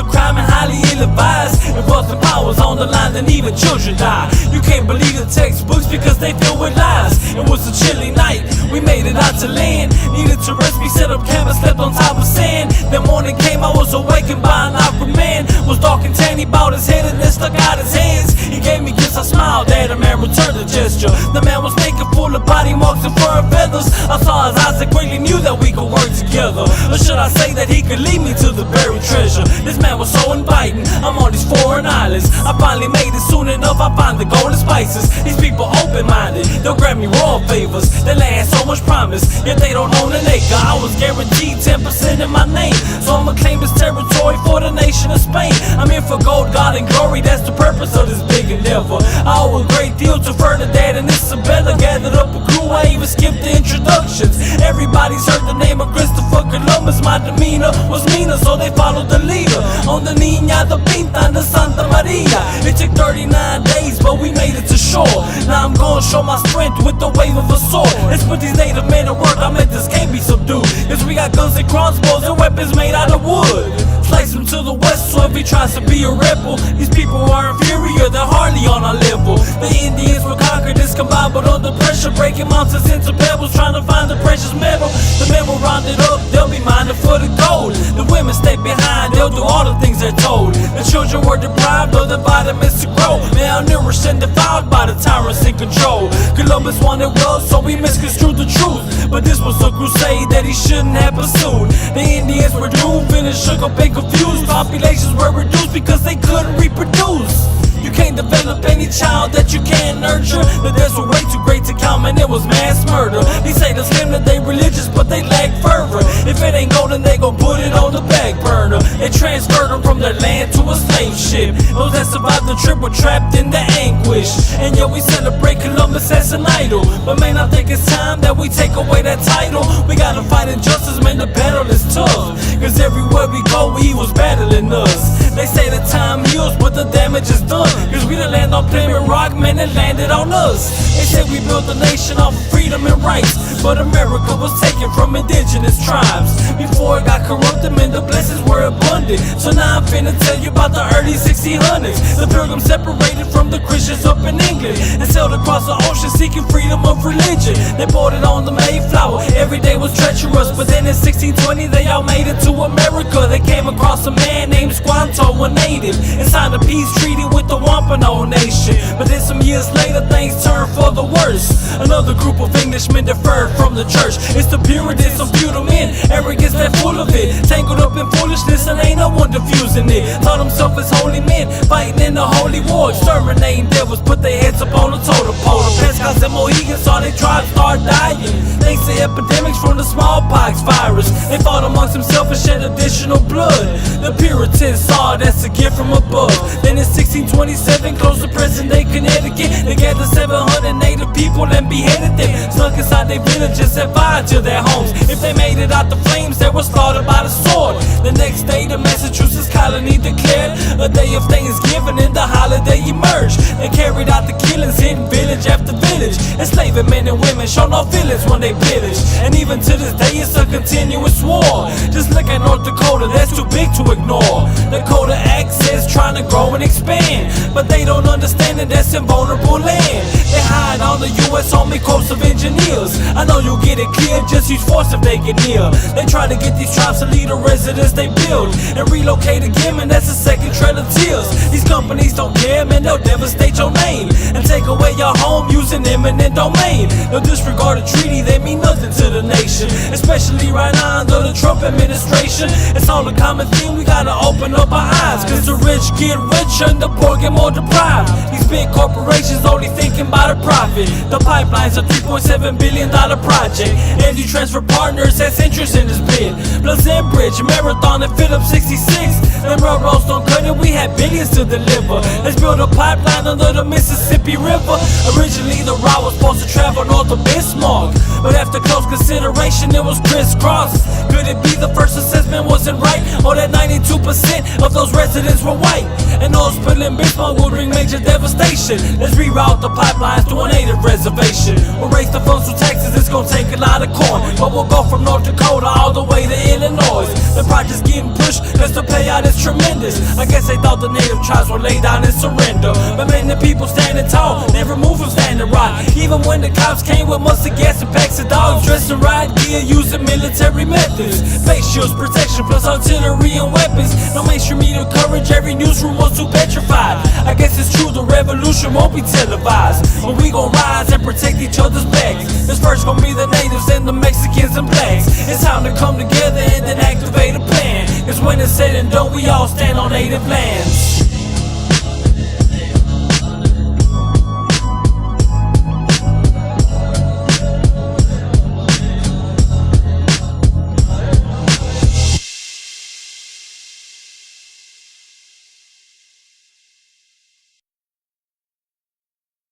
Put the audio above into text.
of crime and highly ill-advised. If wealth and power's on the line, then even children die. You can't believe the textbooks because they filled with lies. It was a chilly night, we made it out to land. Needed to rest, we set up camp and slept on top of sand. That morning came, I was awakened by an awkward man. Was dark and tan, he bowed his head and then stuck out his hands. He gave me gifts, I smiled at him and returned the gesture. The man was naked, full of body marks and fur and feathers. I saw his eyes and quickly knew that we could work together. Or should I say that he could lead me to the buried treasure? This man was so inviting, I'm on these foreign islands. I finally made it, soon enough I find the golden spices. These people open-minded, they'll grant me royal favors. They lay so much promise, yet they don't own an acre. I was guaranteed 10% in my name, so I'ma claim this territory for the nation of Spain. I'm here for gold, God, and glory, that's the purpose of this big endeavor. I owe a great deal to Ferdinand and Isabella. Gathered up a crew, I even skipped the introductions. Everybody's heard the name of Christopher Columbus. My demeanor was meaner, so they followed the leader. On the Niña, the Pinta, and the Santa Maria. It took 39 days, but we made it to shore. Now I'm gonna show my strength with the wave of a sword. Let's put these native men to work, I meant this can't be subdued. Cause we got guns and crossbows and weapons made out of wood. Slice him to the west, so if he tries to be a rebel, these people are inferior, they're hardly on our level. The Indians were conquered, discombobulated, but under pressure, breaking mountains into pebbles, trying to find the precious metal. The men were rounded up, they'll be minded for the gold. The women stay behind, they'll do all the things they're told. The children were deprived of the vitamins to grow, malnourished and defiled by the tyrants in control. Columbus wanted wealth, so we misconstrued the truth, but this was a crusade that he shouldn't have pursued. The Indians were doomed, finished, shook up and confused. Populations were reduced because they couldn't reproduce. You can't develop any child that you can't nurture. The deaths were way too great to count, man, it was mass murder. They say the slim that they religious, but they lack fervor. If it ain't golden, they gon' put it on the back burner. They transferred them from their land to a slave ship. Those that survived the trip were trapped in the anguish. And yet we celebrate Columbus as an idol. But man, I think it's time that we take away that title. We gotta fight injustice, man, the battle is tough. Cause everywhere we go, evil's battling us. They say that time heals, but the damage is done. Cause we done land on Plymouth Rock, man, it landed on us. They said we built a nation off of freedom and rights, but America was taken from indigenous tribes. Before it got corrupted, man, the blessings were abundant. So now I'm finna tell you about the early 1600s. The Pilgrims separated from the Christians up in England and sailed across the ocean seeking freedom of religion. They boarded on the Mayflower, every day was treacherous, but then in 1620 they all made it to America. They came across a man named Squanto, a native, and signed a peace treaty with the Wampanoag Nation. But then some years later things turned for the worse. Another group of Englishmen deferred from the church. It's the Puritans, some feudal men, arrogance that full of it, tangled up in foolishness and ain't no one diffusing it. Thought themselves as holy men, fighting in the holy war, exterminating devils, put their heads up on the totem pole. The Pescats and Mohegans saw their tribes start dying, thanks to epidemics from the smallpox virus. They fought amongst themselves and shed additional blood. The Puritans saw it as a gift from above. Then in 1627, close to present-day Connecticut, they gathered 700 native people and beheaded them, snuck inside their villages and fired to their homes. If they made it out the flames, they were slaughtered by the sword. The next day, the Massachusetts colony declared a day of Thanksgiving and the holiday emerged. They carried out the killings, hitting village after village, enslaving men and women, show no feelings when they pillage. And even to this day, it's a continuous war. Just look at North Dakota, that's too big to ignore. Dakota access trying to grow and expand, but they don't understand that that's invulnerable land. They hide on the US Army Corps of Engineers. I know you'll get it clear, just use force if they get near. They try to get these tribes to leave the residence they build and relocate again, and that's a second trail of tears. These companies don't care, man, they'll devastate your name and take away your home using eminent domain. They'll disregard a treaty, they mean nothing to the nation, especially right now under the Trump administration. It's all a common theme, we gotta open up our eyes, cause the rich get richer and the poor get more deprived. These big corporations only thinking about a profit. The pipeline's a $3.7 billion project. Energy Transfer Partners has interest in this bid. Plus Bridge, Marathon, and Phillips 66. Them railroads don't cut it, we had billions to deliver. ever. Let's build a pipeline under the Mississippi River. Originally the route was supposed to travel north of Bismarck, but after close consideration it was crisscross. Could it be the first assessment wasn't right, or that 92% of those residents were white? And oil spill in Bismarck would bring major devastation. Let's reroute the pipelines to a native reservation. We'll raise the funds through taxes, it's gonna take a lot of corn, but we'll go from North Dakota all the way to Illinois. The project's getting pushed cause the payout is tremendous. I guess they thought the native tribes would lay down and surrender, but man, the people standing tall never moved from standing rock. Even when the cops came with mustard gas and packs of dogs, dressed in riot gear using military methods, face shields, protection plus artillery and weapons. No mainstream media coverage, every newsroom was too petrified. I guess it's true, the revolution won't be televised, but we gon' rise and protect each other's backs. This first gon' be the natives and the Mexicans and blacks. It's time to come together and then activate a plan, cause when it's said and done we all stand on native lands.